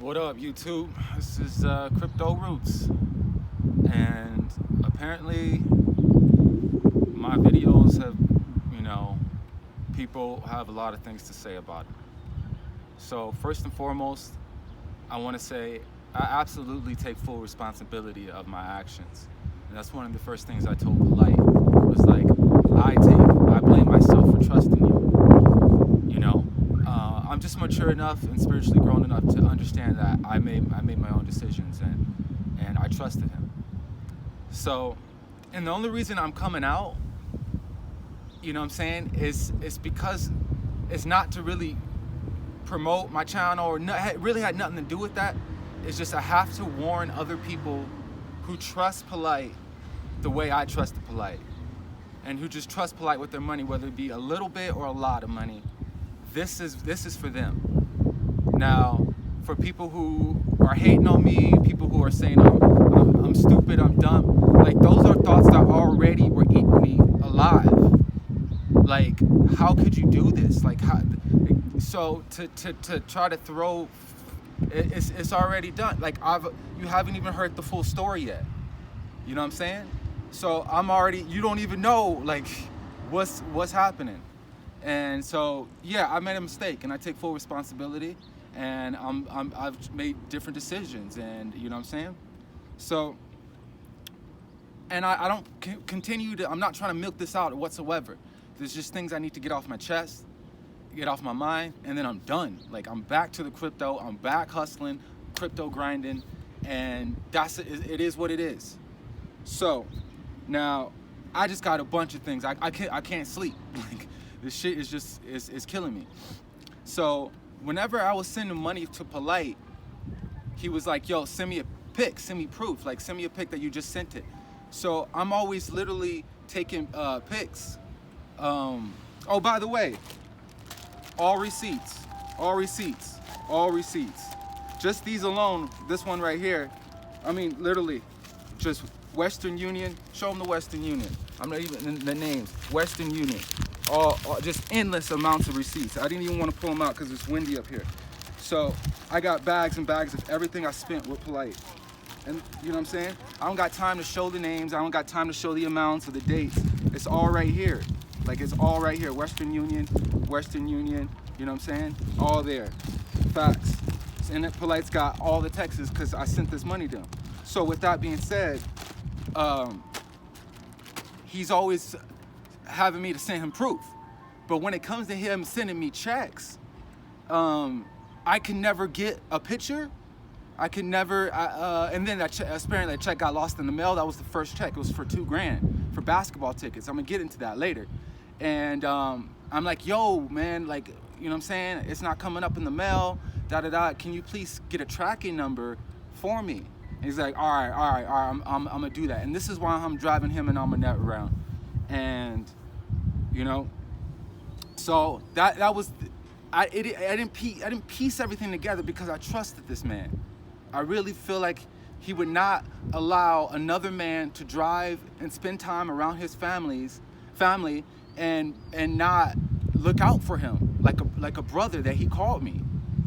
What up, YouTube? This is Crypto Rootz, and apparently my videos have, people have a lot of things to say about it. So first and foremost, I want to say I absolutely take full responsibility of my actions. And that's one of the first things I told Polight, was like, I blame myself for trusting you. I'm just mature enough and spiritually grown enough to understand that I made my own decisions, and I trusted him. So, and the only reason I'm coming out, is because it's not to really promote my channel, or it really had nothing to do with that. It's just I have to warn other people who trust Polight the way I trusted Polight, and who just trust Polight with their money, whether it be a little bit or a lot of money. This is for them. Now, for people who are hating on me, people who are saying I'm stupid, I'm dumb, like, those are thoughts that already were eating me alive. Like, how could you do this? Like, how? So to try to throw, it's already done. Like, you haven't even heard the full story yet. You know what I'm saying? So you don't even know, like, what's happening. And so, yeah, I made a mistake, and I take full responsibility, and I've made different decisions, and you know what I'm saying? So, and I don't continue to, I'm not trying to milk this out whatsoever. There's just things I need to get off my chest, get off my mind, and then I'm done. Like, I'm back to the crypto, I'm back hustling, crypto grinding, and it is what it is. So, now, I just got a bunch of things. I can't sleep. Like, this shit is just, is killing me. So whenever I was sending money to Polight, he was like, yo, send me a pic, send me proof, like, send me a pic that you just sent it. So I'm always literally taking pics. Oh, by the way, all receipts. Just these alone, this one right here, I mean, literally, just Western Union, show them the Western Union. I'm not even in the names, Western Union. All just endless amounts of receipts. I didn't even want to pull them out because it's windy up here. So I got bags and bags of everything I spent with Polight. And you know what I'm saying? I don't got time to show the names. I don't got time to show the amounts or the dates. It's all right here. Like, it's all right here. Western Union, you know what I'm saying? All there. Facts. And then Polight's got all the texts because I sent this money to him. So with that being said, he's always having me to send him proof. But when it comes to him sending me checks, I can never get a picture. I can never, and then apparently that check got lost in the mail. That was the first check. It was for $2,000 for basketball tickets. I'm gonna get into that later. And I'm like, yo, man, like, you know what I'm saying? It's not coming up in the mail, Can you please get a tracking number for me? And he's like, all right, I'm gonna do that. And this is why I'm driving him and Almanet around. And, so that was, I didn't piece everything together because I trusted this man. I really feel like he would not allow another man to drive and spend time around his family and not look out for him like a brother that he called me.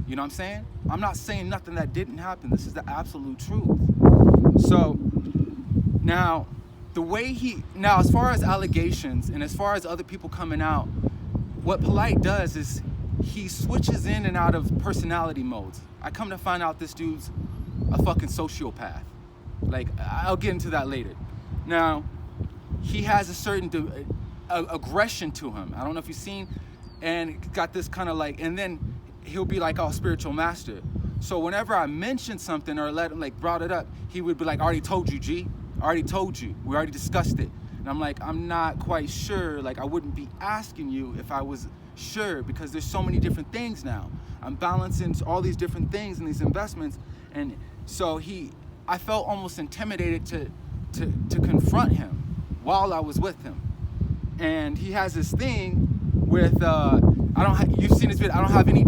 You know what I'm saying? I'm not saying nothing that didn't happen. This is the absolute truth. So now, as far as allegations and as far as other people coming out, what Polight does is he switches in and out of personality modes. I come to find out this dude's a fucking sociopath. Like, I'll get into that later. Now, he has a certain aggression to him. I don't know if you've seen, and got this kind of like, and then he'll be like, oh, spiritual master. So whenever I mentioned something or brought it up, he would be like, I already told you, G. I already told you. We already discussed it. And I'm like, I'm not quite sure. Like, I wouldn't be asking you if I was sure, because there's so many different things now. I'm balancing all these different things in these investments. And so I felt almost intimidated to confront him while I was with him. And he has this thing with, you've seen this video, I don't have any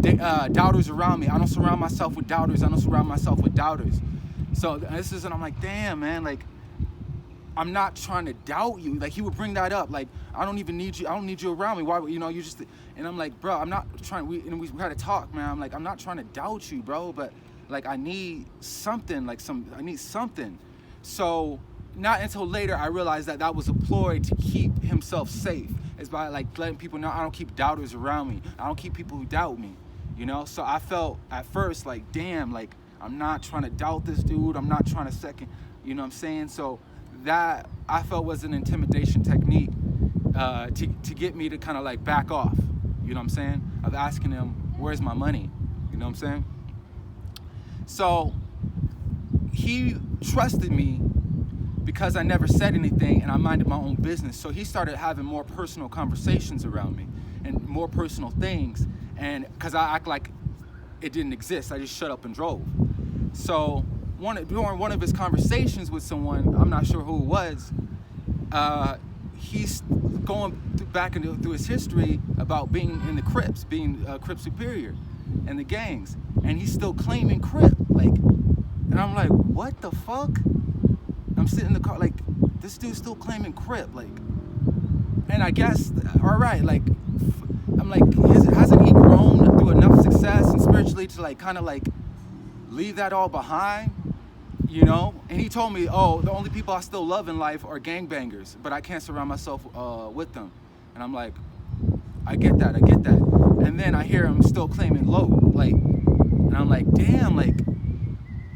doubters around me. I don't surround myself with doubters. So I'm like, damn, man, like, I'm not trying to doubt you. Like, he would bring that up. Like, I don't need you around me. Why, you just, and I'm like, bro, I'm not trying, we had to talk, man. I'm like, I'm not trying to doubt you, bro, but Like I need something, I need something. So not until later I realized that that was a ploy to keep himself safe. It's by like letting people know I don't keep doubters around me. I don't keep people who doubt me, you know? So I felt at first like, damn, like I'm not trying to doubt this dude. I'm not trying to second, you know what I'm saying? So that I felt was an intimidation technique to get me to kind of like back off, you know what I'm saying? Of asking him, where's my money? You know what I'm saying? So he trusted me because I never said anything and I minded my own business. So he started having more personal conversations around me and more personal things. And because I act like it didn't exist, I just shut up and drove. So during one of his conversations with someone, I'm not sure who it was, he's going back through his history about being in the Crips, being Crip superior and the gangs. And he's still claiming Crip, like, and I'm like, what the fuck? I'm sitting in the car, like, this dude's still claiming Crip, like, and I guess, all right, like, I'm like, hasn't he grown through enough success and spiritually to like, kind of like, leave that all behind, you know? And he told me, oh, the only people I still love in life are gangbangers, but I can't surround myself with them. And I'm like, I get that. And then I hear him still claiming low, like, and I'm like, damn, like,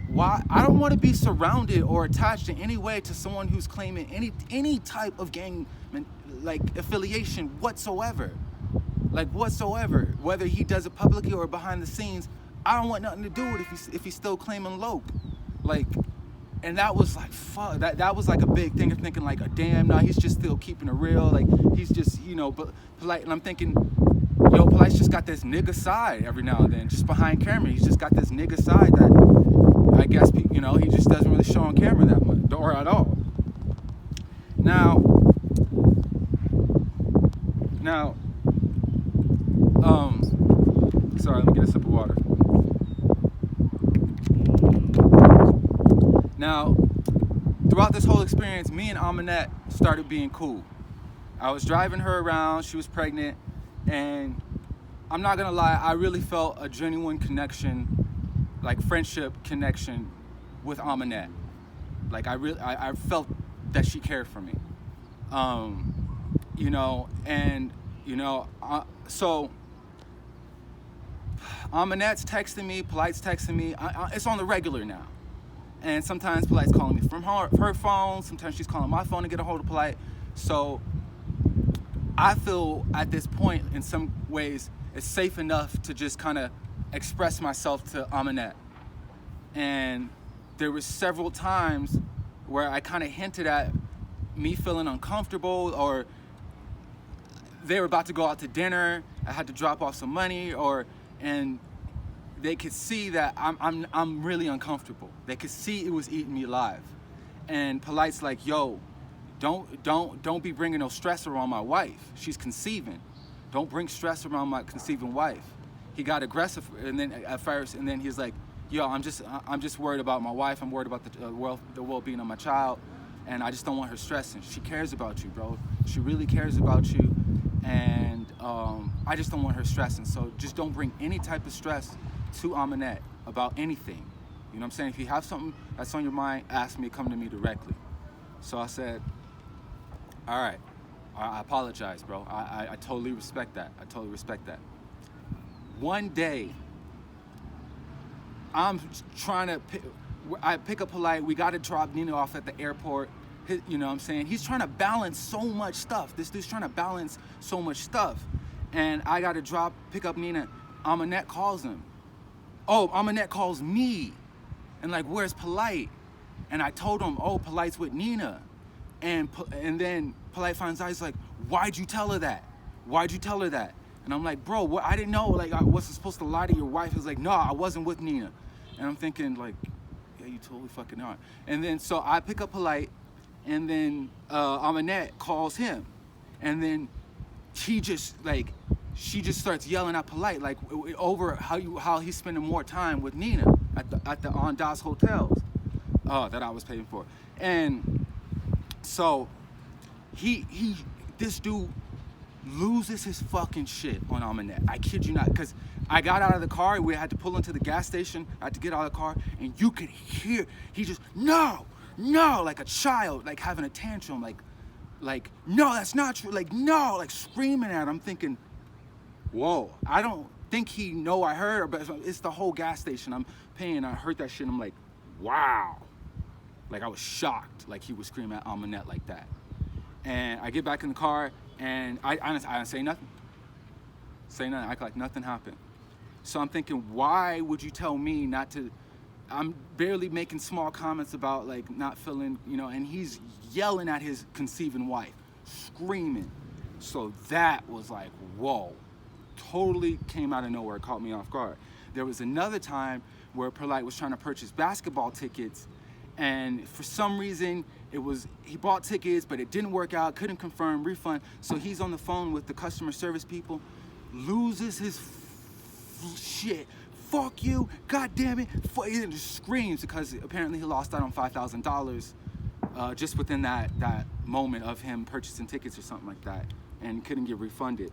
why? I don't want to be surrounded or attached in any way to someone who's claiming any type of gang, like, affiliation whatsoever. Like, whatsoever. Whether he does it publicly or behind the scenes, I don't want nothing to do with it if he's still claiming Loke. Like, and that was like, fuck, that was like a big thing of thinking like, damn, no, he's just still keeping it real. Like, he's just, you know, but Polight, and I'm thinking, yo, Polight's just got this nigga side every now and then, just behind camera. He's just got this nigga side that I guess, you know, he just doesn't really show on camera that much, or at all. Now, sorry, let me get a sip of water. Now, throughout this whole experience, me and Amanette started being cool. I was driving her around, she was pregnant, and I'm not gonna lie, I really felt a genuine connection, like friendship connection with Amanette. Like I felt that she cared for me. You know, and, you know, so Amanette's texting me, Polight's texting me. It's on the regular now. And sometimes Polight's calling me from her phone. Sometimes she's calling my phone to get a hold of Polight. So I feel at this point, in some ways, it's safe enough to just kind of express myself to Amanette. And there was several times where I kind of hinted at me feeling uncomfortable, or they were about to go out to dinner, I had to drop off some money, and they could see that I'm really uncomfortable. They could see it was eating me alive. And Polight's like, yo, don't be bringing no stress around my wife. She's conceiving. Don't bring stress around my conceiving wife. He got aggressive, and then at first, and then he's like, yo, I'm just worried about my wife. I'm worried about the well-being of my child, and I just don't want her stressing. She cares about you, bro. She really cares about you, and I just don't want her stressing. So just don't bring any type of stress to Amanette about anything. You know what I'm saying? If you have something that's on your mind, ask me, come to me directly. So I said, all right, I apologize, bro. I totally respect that. I totally respect that. One day, I'm trying to pick up Polight. We got to drop Nina off at the airport. You know what I'm saying? He's trying to balance so much stuff. This dude's trying to balance so much stuff. And I got to pick up Nina. Amanette calls him. Oh, Amanette calls me. And like, where's Polight? And I told him, oh, Polight's with Nina. And then Polight finds out, he's like, why'd you tell her that? Why'd you tell her that? And I'm like, bro, what? I didn't know. Like, I wasn't supposed to lie to your wife. He's like, no, I wasn't with Nina. And I'm thinking, like, yeah, you totally fucking are. And then, so I pick up Polight, and then Amanette calls him. And then she just starts yelling at Polight, like, over how he's spending more time with Nina at the on Das hotels that I was paying for. And so this dude loses his fucking shit on Amanet. I kid you not, because I got out of the car, we had to pull into the gas station, I had to get out of the car, and you could hear, he just, no, like a child, like having a tantrum, like, no, that's not true, like, no, like screaming at him. I'm thinking, whoa, I don't think he know I heard, but it's the whole gas station I'm paying. I heard that shit, and I'm like, wow. Like, I was shocked, like he was screaming at Amanet like that. And I get back in the car, and I honestly say nothing. Act like nothing happened. So I'm thinking, why would you tell me not to? I'm barely making small comments about like not feeling, and he's yelling at his conceiving wife, screaming. So that was like, whoa, totally came out of nowhere, caught me off guard. There was another time where Polight was trying to purchase basketball tickets, and for some reason he bought tickets, but it didn't work out, couldn't confirm refund. So he's on the phone with the customer service people, loses his shit, fuck you, god damn it, and just screams because apparently he lost out on $5,000 just within that moment of him purchasing tickets or something like that, and couldn't get refunded.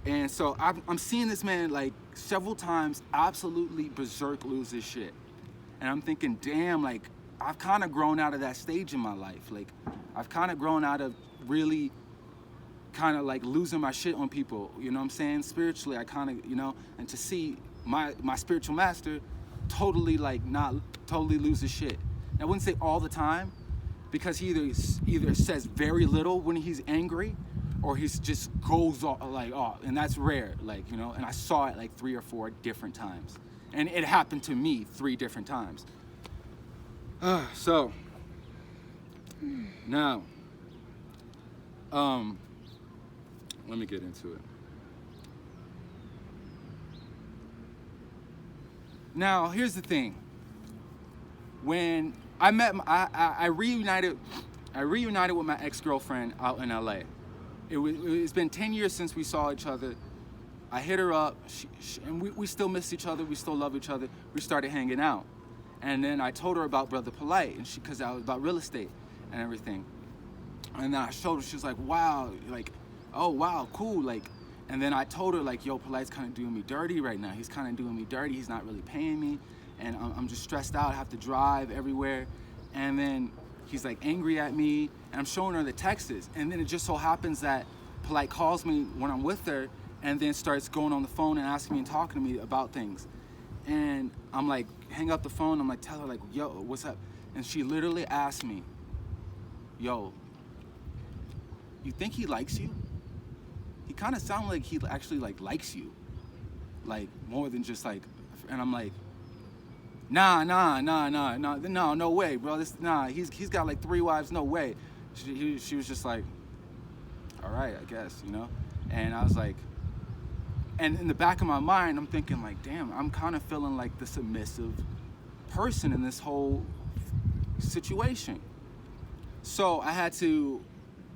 And so I'm seeing this man like several times absolutely berserk lose his shit. And I'm thinking, damn, like, I've kind of grown out of that stage in my life. Like, I've kind of grown out of really kind of like losing my shit on people, you know what I'm saying? Spiritually, I kind of, and to see my spiritual master totally like not totally lose his shit. And I wouldn't say all the time, because he either says very little when he's angry, or he's just goes off like, oh, and that's rare, like, and I saw it like 3 or 4 different times. And it happened to me 3 different times. So, now, let me get into it. Now, here's the thing. When I met, I reunited with my ex-girlfriend out in LA. It's been 10 years since we saw each other. I hit her up, and we still miss each other, we still love each other. We started hanging out. And then I told her about Brother Polight, and because I was about real estate and everything. And then I showed her, she was like, wow, like, oh, wow, cool, like. And then I told her, like, yo, Polight's kind of doing me dirty right now. He's kind of doing me dirty, he's not really paying me. And I'm just stressed out, I have to drive everywhere. And then he's like angry at me, and I'm showing her the texts. And then it just so happens that Polight calls me when I'm with her, and then starts going on the phone and asking me and talking to me about things. And I'm like, hang up the phone, I'm like, tell her, like, yo, what's up? And she literally asked me, yo, you think he likes you? He kind of sounded like he actually like likes you, like more than just like. And I'm like, nah, no way, bro. He's got like 3 wives, no way. She was just like, all right, I guess, And I was like, and in the back of my mind, I'm thinking like, damn, I'm kind of feeling like the submissive person in this whole situation. So I had to,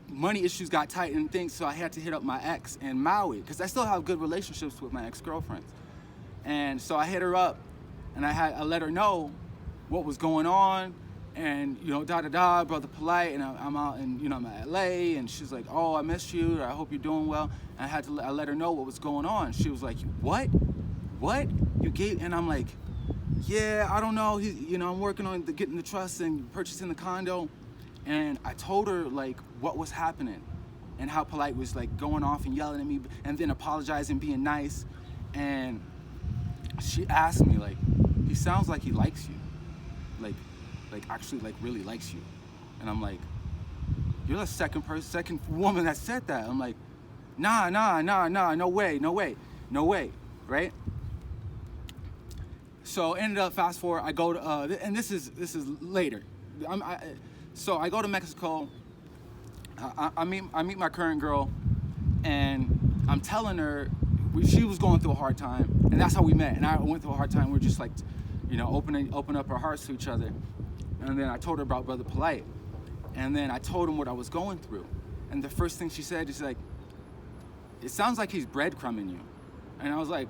money issues got tight and things, so I had to hit up my ex in Maui, because I still have good relationships with my ex-girlfriends. And so I hit her up, and I let her know what was going on, and Brother Polight, and I'm out, and I'm at LA, and she's like, oh, I missed you, I hope you're doing well. And I let her know what was going on. She was like, what you gave? And I'm like, yeah, I don't know, I'm working on getting the trust and purchasing the condo. And I told her like what was happening, and how Polight was like going off and yelling at me, and then apologizing, being nice. And she asked me, like, he sounds like he likes you, like actually like really likes you. And I'm like, you're the second woman that said that. I'm like, nah, no way, right? So ended up, fast forward, I go to and this is later. So I go to Mexico. I meet my current girl, and I'm telling her she was going through a hard time, and that's how we met. And I went through a hard time. We're just like, open up our hearts to each other. And then I told her about Brother Polight, and then I told him what I was going through. And the first thing she said is like, it sounds like he's breadcrumbing you. And I was like,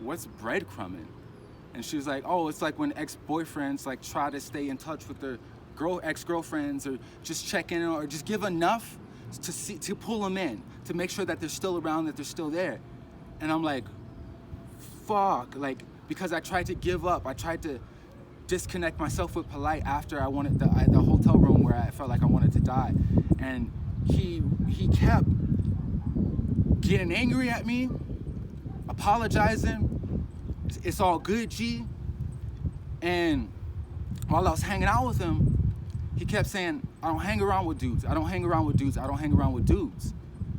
what's breadcrumbing? And she was like, oh, it's like when ex-boyfriends like try to stay in touch with their ex-girlfriends, or just check in, or just give enough to pull them in, to make sure that they're still around, that they're still there. And I'm like, fuck, like, because I tried to give up. I tried to disconnect myself with Polight after I wanted the hotel room where I felt like I wanted to die. And he kept getting angry at me, apologizing. It's all good, G. And while I was hanging out with him, he kept saying, I don't hang around with dudes. I don't hang around with dudes. I don't hang around with dudes.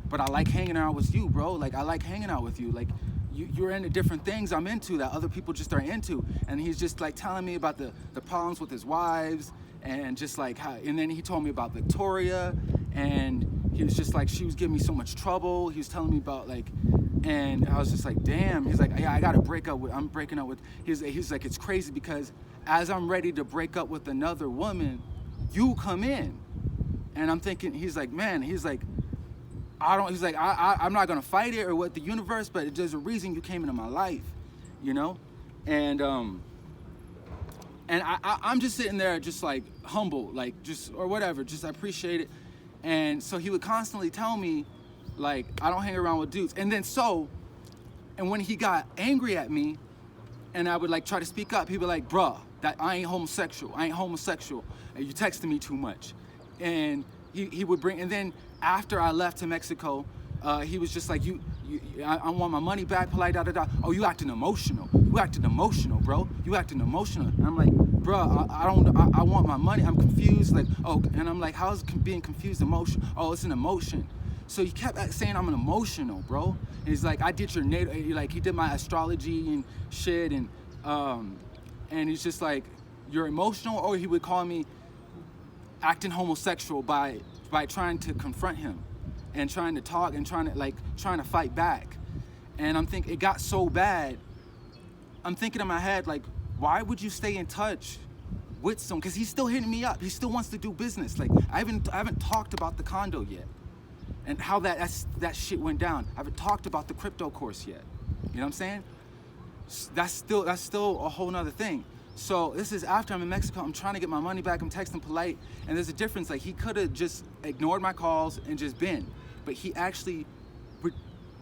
But I like hanging out with you, bro. Like, I like hanging out with you. Like, you're into different things I'm into that other people just aren't into. And he's just like telling me about the problems with his wives, and just like how, and then he told me about Victoria, and he was just like, she was giving me so much trouble. He was telling me about like, and I was just like, damn. He's like, yeah, I gotta break up with, I'm breaking up with, he's like, it's crazy because as I'm ready to break up with another woman, you come in. And I'm thinking, he's like, man, he's like, I'm not gonna fight it or what the universe, but there's a reason you came into my life, you know? And I'm just sitting there just like humble, like just, or whatever, just I appreciate it. And so he would constantly tell me, like, I don't hang around with dudes. And when he got angry at me and I would like try to speak up, he'd be like, bruh, that I ain't homosexual. And you texting me too much. And he would bring, and then after I left to Mexico, he was just like, I want my money back, Polight, da da da. Oh, you acting emotional. You acting emotional, bro. You acting emotional. And I'm like, bro, I want my money. I'm confused. Like, oh, and I'm like, how's being confused emotion? Oh, it's an emotion. So he kept saying I'm an emotional, bro. And he's like, I did your natal, like he did my astrology and shit, and he's just like, you're emotional. Or he would call me acting homosexual by trying to confront him and trying to talk and trying to fight back. And I'm thinking, it got so bad. I'm thinking in my head, like, why would you stay in touch with someone? Because he's still hitting me up. He still wants to do business. Like, I haven't talked about the condo yet and how that shit went down. I haven't talked about the crypto course yet. You know what I'm saying? That's still a whole nother thing. So this is after I'm in Mexico. I'm trying to get my money back. I'm texting Polight, and there's a difference. Like, he could have just ignored my calls and just been, but he actually would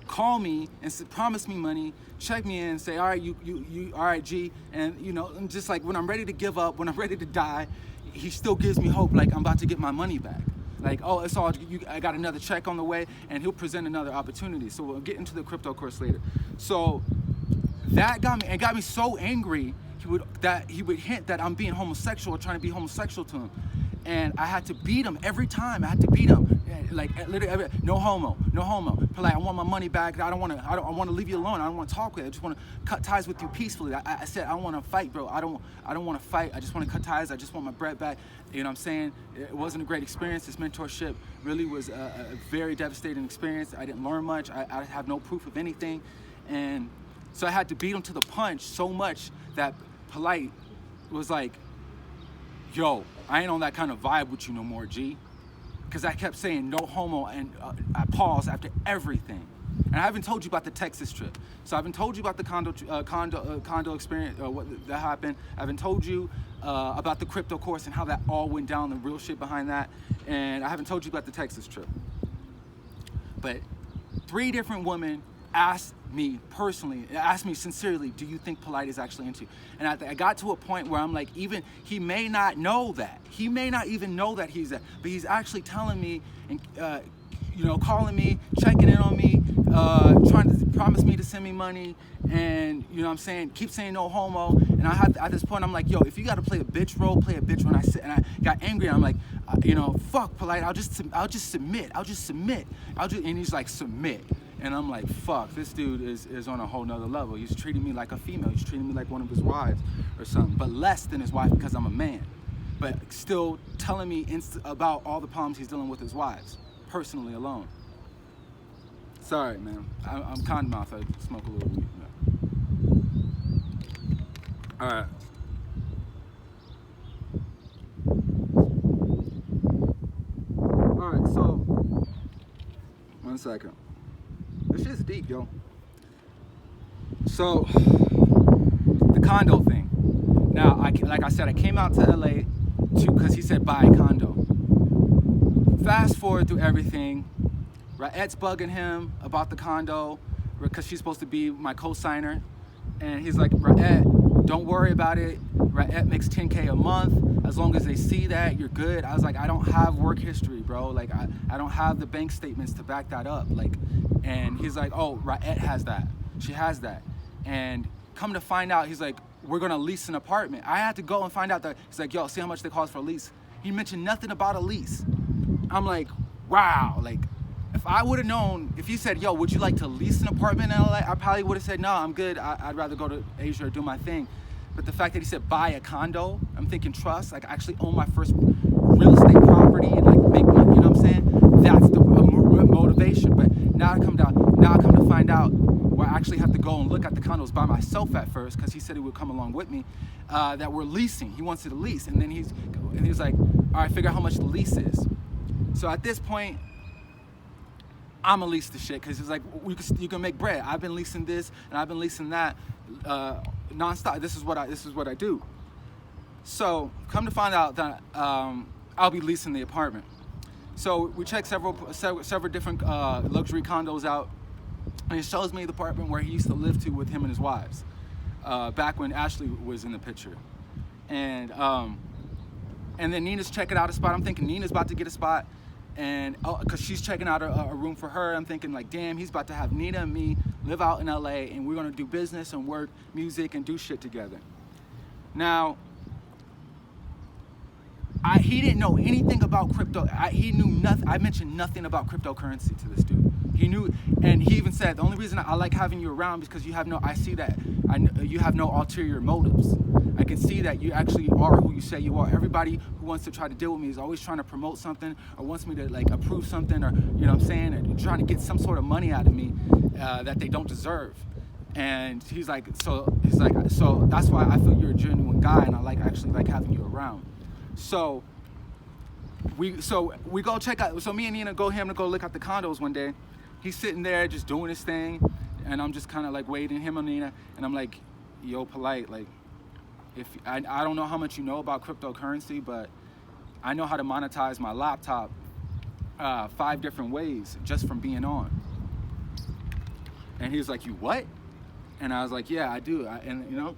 call me and promise me money, check me in, say, all right, you all right, G, and you know, and just like when I'm ready to give up, when I'm ready to die, he still gives me hope. Like, I'm about to get my money back. Like, oh, it's all, I got another check on the way, and he'll present another opportunity. So we'll get into the crypto course later. So that got me so angry. He would hint that I'm being homosexual or trying to be homosexual to him. And I had to beat him every time. I had to beat him. Like, literally, no homo. Polight, I want my money back. I want to leave you alone. I don't want to talk with you. I just want to cut ties with you peacefully. I said, I don't want to fight, bro. I don't want to fight. I just want to cut ties. I just want my bread back. You know what I'm saying? It wasn't a great experience. This mentorship really was a very devastating experience. I didn't learn much. I have no proof of anything. And so I had to beat him to the punch so much that Polight was like, yo, I ain't on that kind of vibe with you no more, G. Because I kept saying no homo, and I paused after everything. And I haven't told you about the Texas trip. So I haven't told you about the condo experience, what that happened. I haven't told you about the crypto course and how that all went down, the real shit behind that. And I haven't told you about the Texas trip. But 3 different women asked me personally, asked me sincerely, do you think Polight is actually into you? And I got to a point where I'm like, even he may not know that. He may not even know that he's that, but he's actually telling me and calling me, checking in on me, trying to promise me to send me money, and you know what I'm saying, keep saying no homo. And I had, at this point, I'm like, yo, if you got to play a bitch role, play a bitch. When I sit and I got angry, I'm like, fuck Polight, I'll just submit. And he's like, submit. And I'm like, fuck, this dude is on a whole nother level. He's treating me like a female. He's treating me like one of his wives or something, but less than his wife because I'm a man. But still telling me about all the problems he's dealing with his wives, personally alone. Sorry, man. I'm cotton mouth. I smoke a little weed. All right. All right, so 1 second. This shit's deep, yo. So, the condo thing. Now, like I said, I came out to LA because he said buy a condo. fast forward through everything. Ra'et's bugging him about the condo because she's supposed to be my co-signer. And he's like, Ra'et, don't worry about it. Ra'et makes 10K a month. As long as they see that, you're good. I was like, I don't have work history, bro. Like, I don't have the bank statements to back that up. Like, and he's like, oh, Ra'et has that. She has that. And come to find out, he's like, we're gonna lease an apartment. I had to go and find out that, he's like, yo, see how much they cost for a lease. He mentioned nothing about a lease. I'm like, wow, like, if I would have known, if he said, yo, would you like to lease an apartment in LA? I probably would have said, no, I'm good. I'd rather go to Asia or do my thing. But the fact that he said buy a condo, I'm thinking trust, like actually own my first real estate property and like make money, you know what I'm saying? That's the motivation. But now I come to find out where I actually have to go and look at the condos by myself at first, because he said he would come along with me, that we're leasing. He wants to lease. And then he's like, all right, figure out how much the lease is. So at this point, I'm gonna lease the shit, because it's like, you can make bread. I've been leasing this and I've been leasing that nonstop. This is what I do. So come to find out that I'll be leasing the apartment. So we checked several different luxury condos out, and it shows me the apartment where he used to live to with him and his wives, back when Ashley was in the picture. And then Nina's checking out a spot. I'm thinking Nina's about to get a spot, and because she's checking out a room for her, I'm thinking like, damn, he's about to have Nina and me live out in LA, and we're gonna do business and work, music, and do shit together. Now, he didn't know anything about crypto. He knew nothing. I mentioned nothing about cryptocurrency to this dude. He knew, and he even said, the only reason I like having you around is because you have no ulterior motives. I can see that you actually are who you say you are. Everybody who wants to try to deal with me is always trying to promote something or wants me to like approve something, or, you know what I'm saying, or trying to get some sort of money out of me that they don't deserve. And he's like, so that's why I feel you're a genuine guy, and I actually like having you around. So we go check out. So me and Nina go look at the condos one day. He's sitting there just doing his thing, and I'm just kind of like waiting, him and Nina, and I'm like, yo, Polight, like, if I don't know how much you know about cryptocurrency, but I know how to monetize my laptop 5 different ways just from being on. And he was like, you what? And I was like, yeah, I do. And you know,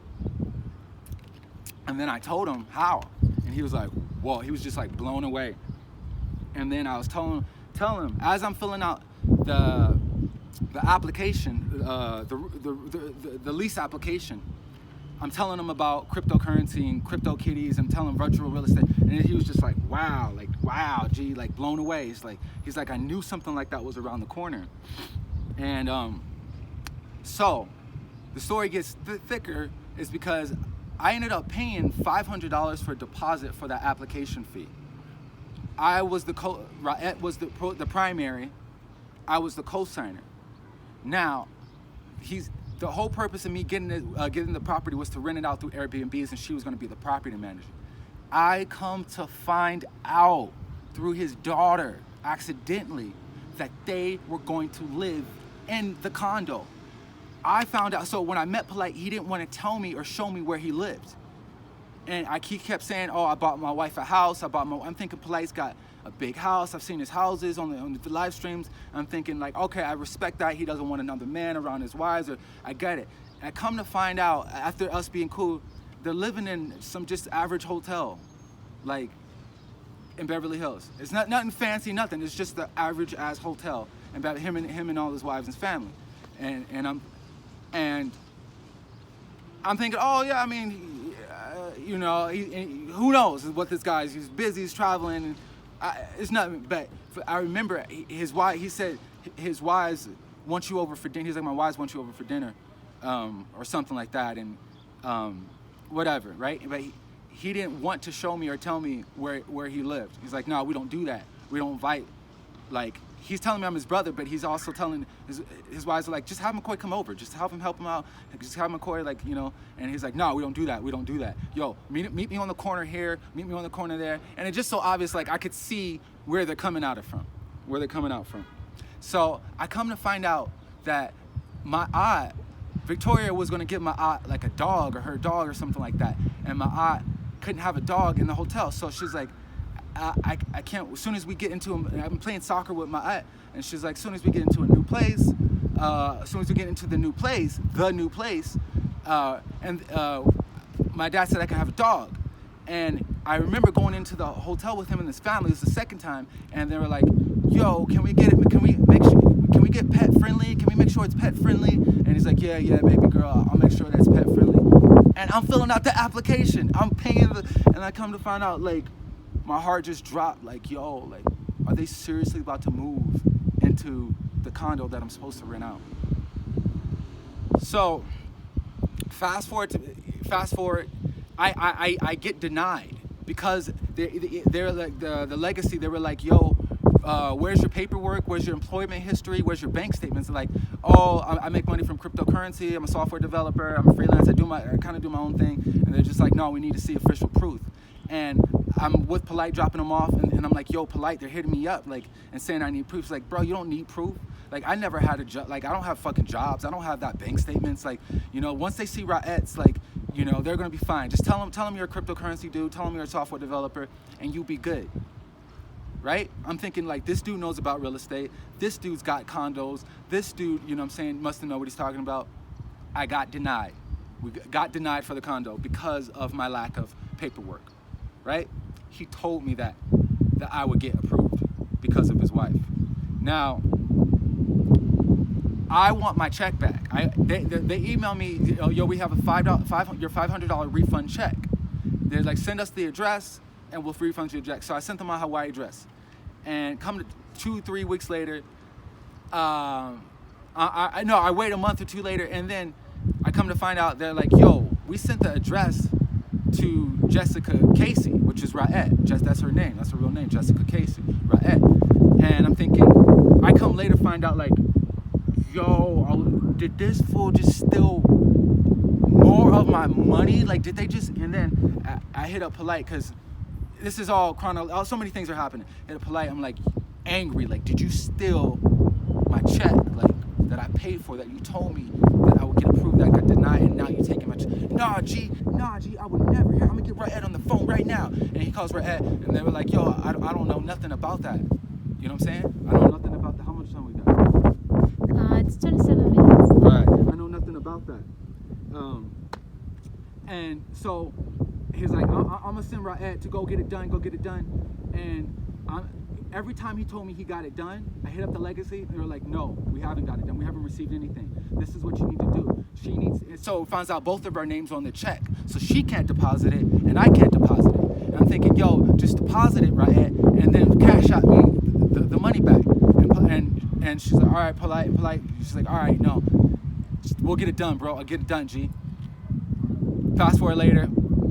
and then I told him how, and he was like, whoa, he was just like blown away. And then I was telling him as I'm filling out the application, the lease application, I'm telling him about cryptocurrency and crypto kitties. I'm telling him virtual real estate, and he was just like, wow, gee, like blown away. He's like, I knew something like that was around the corner. And so the story gets thicker is because I ended up paying $500 for a deposit for that application fee. I was Ra'et was the primary. I was the co-signer. Now, the whole purpose of me getting the property was to rent it out through Airbnbs, and she was going to be the property manager. I come to find out through his daughter, accidentally, that they were going to live in the condo. I found out, so when I met Polight, he didn't want to tell me or show me where he lived. And he kept saying, oh, I bought my wife a house. I'm thinking Polight's got a big house. I've seen his houses on the live streams. I'm thinking like, okay, I respect that. He doesn't want another man around his wives, or I get it. I come to find out, after us being cool, they're living in some just average hotel, like in Beverly Hills. It's nothing fancy, nothing. It's just the average ass hotel, and about him and all his wives and his family. And I'm thinking, oh yeah, I mean, you know, who knows what this guy's, he's busy, he's traveling, and it's nothing. But I remember his wife, he said his wives want you over for dinner. He's like, my wives want you over for dinner, or something like that, and whatever, right? But he didn't want to show me or tell me where he lived. He's like, no, we don't do that. We don't invite, like, he's telling me I'm his brother, but he's also telling his wives are like, just have McCoy come over, just help him out, just have McCoy, like, you know. And he's like, no, we don't do that. Yo, meet me on the corner here, meet me on the corner there. And it's just so obvious, like I could see where they're coming out from. So I come to find out that my aunt, Victoria, was gonna give my aunt like a dog, or her dog or something like that. And my aunt couldn't have a dog in the hotel. So she's like, I can't. As soon as we get into, I'm playing soccer with my aunt, and she's like, as soon as we get into a new place, as soon as we get into the new place, my dad said I can have a dog. And I remember going into the hotel with him and his family. It was the second time, and they were like, "Yo, can we get pet friendly? Can we make sure it's pet friendly?" And he's like, "Yeah, baby girl, I'll make sure that's pet friendly." And I'm filling out the application. I'm paying and I come to find out, like, my heart just dropped. Like, yo, like, are they seriously about to move into the condo that I'm supposed to rent out? So, fast forward. I get denied because they're like the legacy. They were like, "Yo, where's your paperwork? Where's your employment history? Where's your bank statements?" They're like, "Oh, I make money from cryptocurrency. I'm a software developer. I'm a freelance. I kind of do my own thing." And they're just like, "No, we need to see official proof." And I'm with Polight dropping them off, and I'm like, "Yo, Polight, they're hitting me up like and saying I need proof." It's like, "Bro, you don't need proof. Like, I never had a job. Like, I don't have fucking jobs. I don't have that bank statements. Like, you know, once they see Rootz, like, you know, they're gonna be fine. Just tell them you're a cryptocurrency dude. Tell them you're a software developer, and you'll be good." Right? I'm thinking, like, this dude knows about real estate. This dude's got condos. This dude, you know what I'm saying, must know what he's talking about. I got denied. We got denied for the condo because of my lack of paperwork. Right? He told me that I would get approved because of his wife. Now, I want my check back. They email me, "Yo, we have your $500 refund check." They're like, "Send us the address and we'll refund you the check." So I sent them my Hawaii address, and come to 2-3 weeks later, I wait a month or two later, and then I come to find out they're like, "Yo, we sent the address to Jessica Casey," which is Rootz. That's her name. That's her real name, Jessica Casey, Rootz. And I'm thinking, I come later find out, like, yo, did this fool just steal more of my money? Like, did they just? And then I hit up Polight, because this is all chronological. So many things are happening. Hit up Polight. I'm like, angry. Like, did you steal my check? Like, that I paid for, that you told me that I would get approved, that I got denied, and now you're taking my check. Nah, G, I would never. Here, I'm gonna get Rootz on the phone right now. And he calls Rootz, and they were like, "Yo, I don't know nothing about that." You know what I'm saying? I don't know nothing about that. How much time we got? It's 27 minutes. All right. I know nothing about that. And so he's like, I'm gonna send Rootz to go get it done. And every time he told me he got it done, I hit up the legacy. They were like, "No, we haven't got it done. We haven't received anything. This is what you need to do." So it finds out both of our names on the check. So she can't deposit it, and I can't deposit it. And I'm thinking, yo, just deposit it, Rootz, and then cash out me the money back. And she's like, "All right, Polight." She's like, "All right, no, we'll get it done, bro. I'll get it done, G." Fast forward later,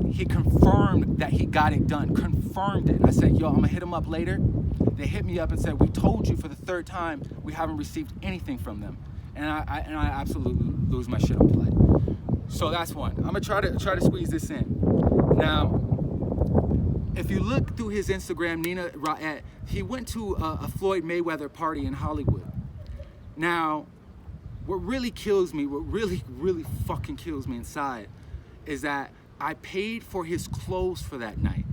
he confirmed that he got it done. Confirmed it. I said, "Yo, I'm gonna hit him up later." They hit me up and said, "We told you for the third time we haven't received anything from them." And I absolutely lose my shit on Polight. So that's one. I'm gonna try to squeeze this in. Now, if you look through his Instagram, Nina Rootz, he went to a Floyd Mayweather party in Hollywood. Now, what really fucking kills me inside is that I paid for his clothes for that night.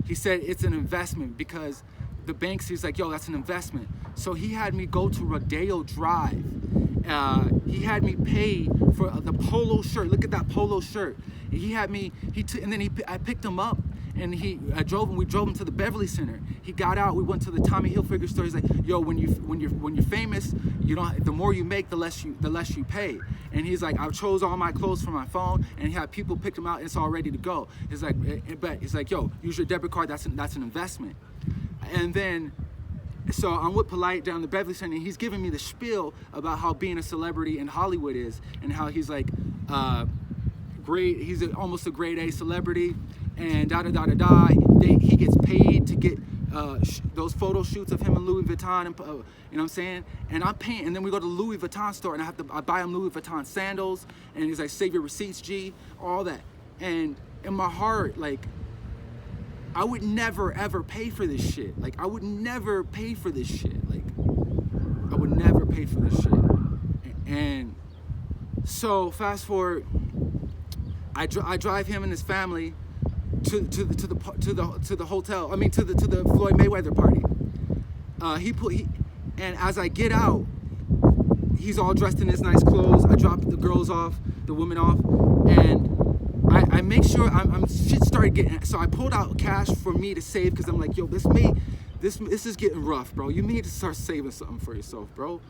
He said it's an investment because the bank, he's like, "Yo, that's an investment." So he had me go to Rodeo Drive. He had me pay for the polo shirt. Look at that polo shirt. I picked him up, and we drove him to the Beverly Center. He got out. We went to the Tommy Hilfiger store. He's like, "Yo, when you're famous, you don't. The more you make, the less you pay." And he's like, "I chose all my clothes from my phone, and he had people pick them out. And it's all ready to go." He's like, "Yo, use your debit card. That's an investment." And then, so I'm with Polight down the Beverly Center, and he's giving me the spiel about how being a celebrity in Hollywood is, and how he's like, great. He's almost a grade A celebrity, and He gets paid to get those photo shoots of him in Louis Vuitton, and you know what I'm saying? And I'm paying, and then we go to the Louis Vuitton store, and I buy him Louis Vuitton sandals, and he's like, "Save your receipts, G," all that. And in my heart, like, I would never ever pay for this shit. Like, I would never pay for this shit. Like, I would never pay for this shit. And so fast forward, I drive him and his family to the hotel. I mean, to the Floyd Mayweather party. And as I get out, he's all dressed in his nice clothes. I drop the women off, and I make sure shit started getting. So I pulled out cash for me to save because I'm like, yo, this is getting rough, bro. You need to start saving something for yourself, bro.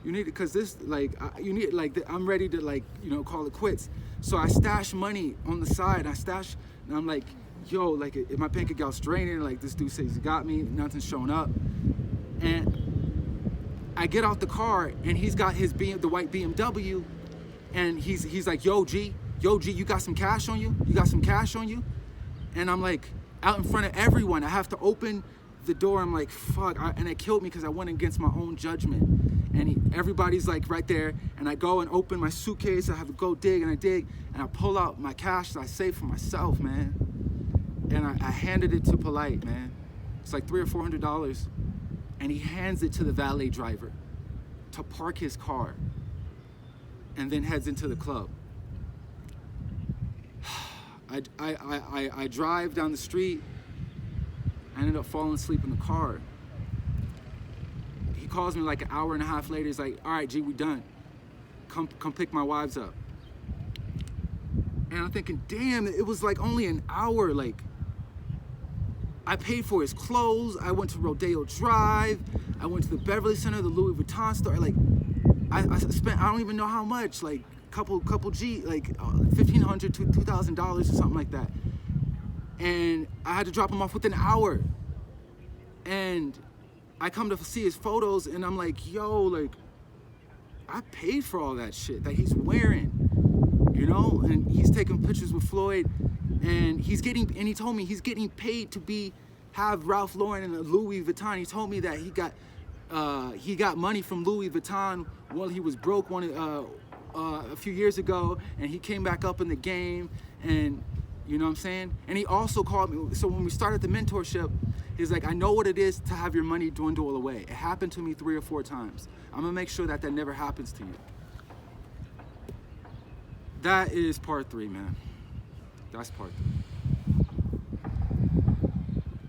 You need it, cause this I'm ready to call it quits. So I stash money on the side. And I'm like, yo, like if my bank account's draining, like this dude says he got me, nothing's showing up, and I get out the car and he's got the white BMW, and he's like, yo G, you got some cash on you? You got some cash on you? And I'm like, out in front of everyone, I have to open the door. I'm like, fuck, and it killed me because I went against my own judgment. And everybody's like right there, and I go and open my suitcase. I have to go dig, and I pull out my cash that I saved for myself, man. And I handed it to Polight, man. It's like $300 or $400, and he hands it to the valet driver to park his car, and then heads into the club. I drive down the street. I ended up falling asleep in the car. He calls me like an hour and a half later. He's like, all right, G, we done. Come pick my wives up. And I'm thinking, damn, it was like only an hour. Like, I paid for his clothes. I went to Rodeo Drive. I went to the Beverly Center, the Louis Vuitton store. Like, I spent, I don't even know how much, like couple G, like $1,500 to $2,000 or something like that. And I had to drop him off within an hour. And I come to see his photos, and I'm like, yo, like, I paid for all that shit that he's wearing, and he's taking pictures with Floyd, and he told me he's getting paid to have Ralph Lauren and Louis Vuitton. He told me that he got money from Louis Vuitton while he was broke a few years ago, and he came back up in the game, and you know what I'm saying? And he also called me. So when we started the mentorship, he's like, I know what it is to have your money dwindle away. It happened to me 3 or 4 times. I'm gonna make sure that never happens to you. That is part 3, man. That's part 3.